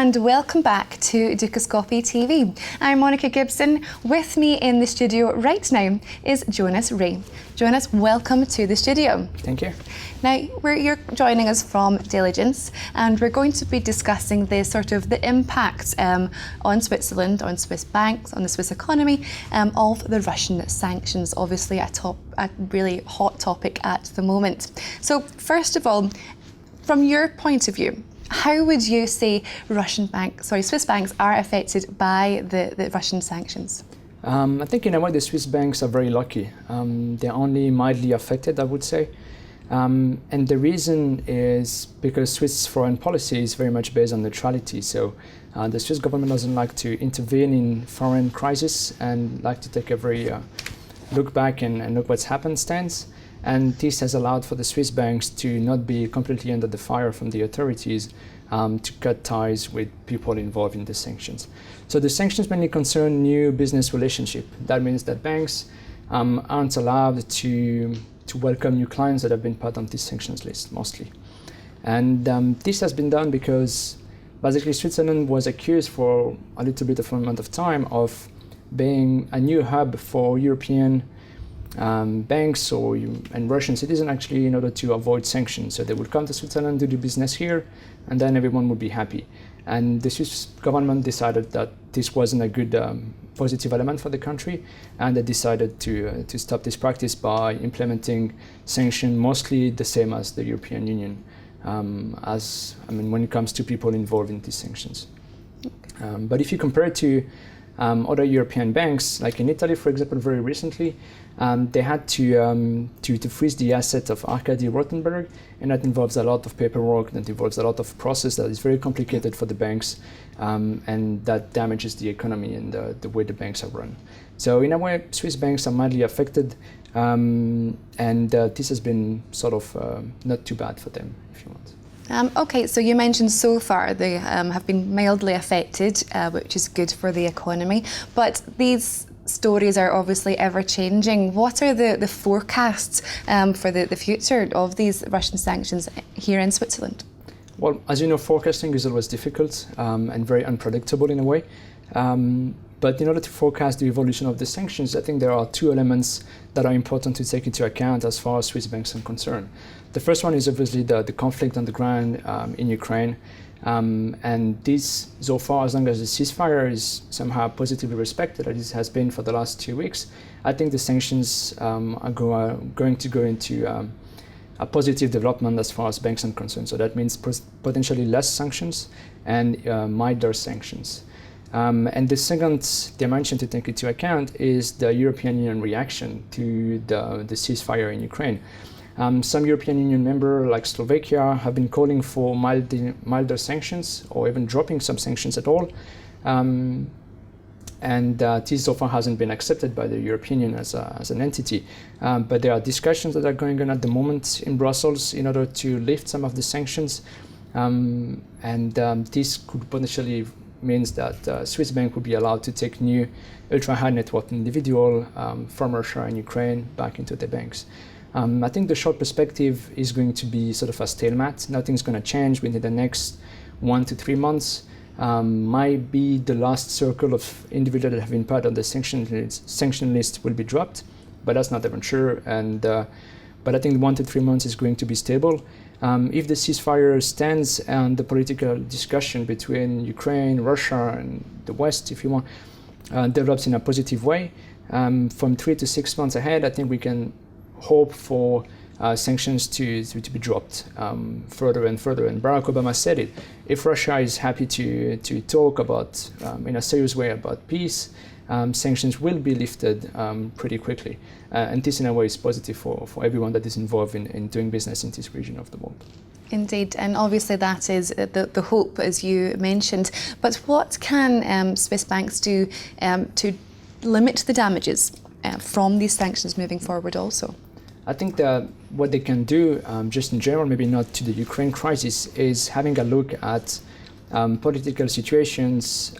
and welcome back to Dukascopy TV. I'm Monica Gibson. With me in the studio right now is Jonas Rey. Jonas, welcome to the studio. Thank you. Now, you're joining us from Diligence, and we're going to be discussing the impact on Switzerland, on Swiss banks, on the Swiss economy of the Russian sanctions, obviously a really hot topic at the moment. So first of all, from your point of view, how would you say Swiss banks are affected by the Russian sanctions? I think in a way the Swiss banks are very lucky. They're only mildly affected, I would say. And the reason is because Swiss foreign policy is very much based on neutrality. So the Swiss government doesn't like to intervene in foreign crises and like to take a very look back and look what's happened stance. And this has allowed for the Swiss banks to not be completely under the fire from the authorities, to cut ties with people involved in the sanctions. So the sanctions mainly concern new business relationship. That means that banks aren't allowed to welcome new clients that have been part of this sanctions list, mostly. And this has been done because basically Switzerland was accused for a little bit of an amount of time of being a new hub for European banks and Russian citizens actually in order to avoid sanctions. So they would come to Switzerland, do business here, and then everyone would be happy. And the Swiss government decided that this wasn't a good positive element for the country, and they decided to stop this practice by implementing sanctions mostly the same as the European Union, when it comes to people involved in these sanctions. But if you compare it to other European banks, like in Italy, for example, very recently, they had to freeze the assets of Arkady Rotenberg, and that involves a lot of paperwork, that involves a lot of process that is very complicated for the banks, and that damages the economy and the way the banks are run. So in a way, Swiss banks are mildly affected, and this has been not too bad for them, if you want. Okay, so you mentioned so far they have been mildly affected, which is good for the economy, but these stories are obviously ever changing. What are the forecasts for the future of these Russian sanctions here in Switzerland? Well, as you know, forecasting is always difficult and very unpredictable in a way. But in order to forecast the evolution of the sanctions, I think there are two elements that are important to take into account as far as Swiss banks are concerned. The first one is obviously the conflict on the ground in Ukraine. And this, so far, as long as the ceasefire is somehow positively respected, as it has been for the last 2 weeks, I think the sanctions are going to go into a positive development as far as banks are concerned. So that means potentially less sanctions and milder sanctions. And the second dimension to take into account is the European Union reaction to the ceasefire in Ukraine. Some European Union members, like Slovakia, have been calling for milder sanctions or even dropping some sanctions at all. And this so far hasn't been accepted by the European Union as an entity. But there are discussions that are going on at the moment in Brussels in order to lift some of the sanctions. This could potentially means that Swiss bank would be allowed to take new ultra-high net worth individual from Russia and Ukraine back into the banks. I think the short perspective is going to be sort of a stalemate. Nothing's going to change within the next 1 to 3 months. Might be the last circle of individuals that have been part of the sanction list will be dropped, but that's not even sure. But I think 1 to 3 months is going to be stable. If the ceasefire stands and the political discussion between Ukraine, Russia, and the West, if you want, develops in a positive way, from 3 to 6 months ahead, I think we can hope for sanctions to be dropped further and further. And Barack Obama said it. If Russia is happy to talk about, in a serious way, about peace, sanctions will be lifted pretty quickly. And this, in a way, is positive for everyone that is involved in doing business in this region of the world. Indeed, and obviously that is the hope, as you mentioned. But what can Swiss banks do to limit the damages from these sanctions moving forward also? I think that what they can do, just in general, maybe not to the Ukraine crisis, is having a look at political situations,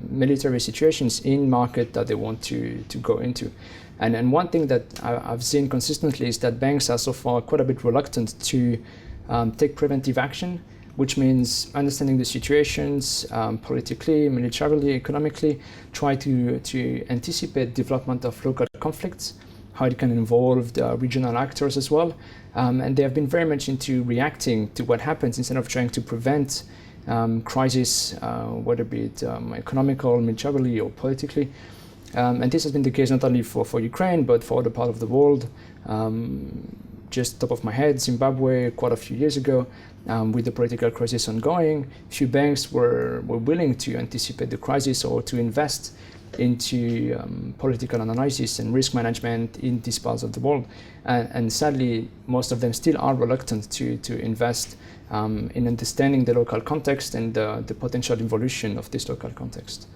military situations in market that they want to go into. And one thing that I've seen consistently is that banks are so far quite a bit reluctant to take preventive action which means understanding the situations politically, militarily, economically, try to anticipate development of local conflicts, how it can involve the regional actors as well. And they have been very much into reacting to what happens instead of trying to prevent crisis, whether be it economical, militarily, or politically. And this has been the case not only for Ukraine, but for other parts of the world. Just top of my head, Zimbabwe, quite a few years ago, with the political crisis ongoing, few banks were willing to anticipate the crisis or to invest into political analysis and risk management in these parts of the world. And sadly, most of them still are reluctant to invest in understanding the local context and the potential evolution of this local context.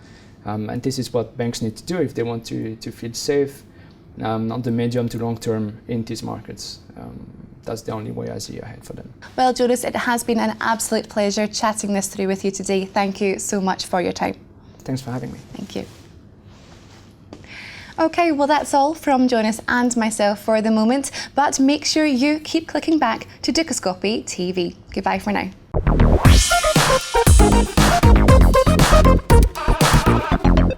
And this is what banks need to do if they want to feel safe on the medium to long term in these markets. That's the only way I see ahead for them. Well, Jonas, it has been an absolute pleasure chatting this through with you today. Thank you so much for your time. Thanks for having me. Thank you. Okay, well, that's all from Jonas and myself for the moment, but make sure you keep clicking back to Dukascopy TV. Goodbye for now.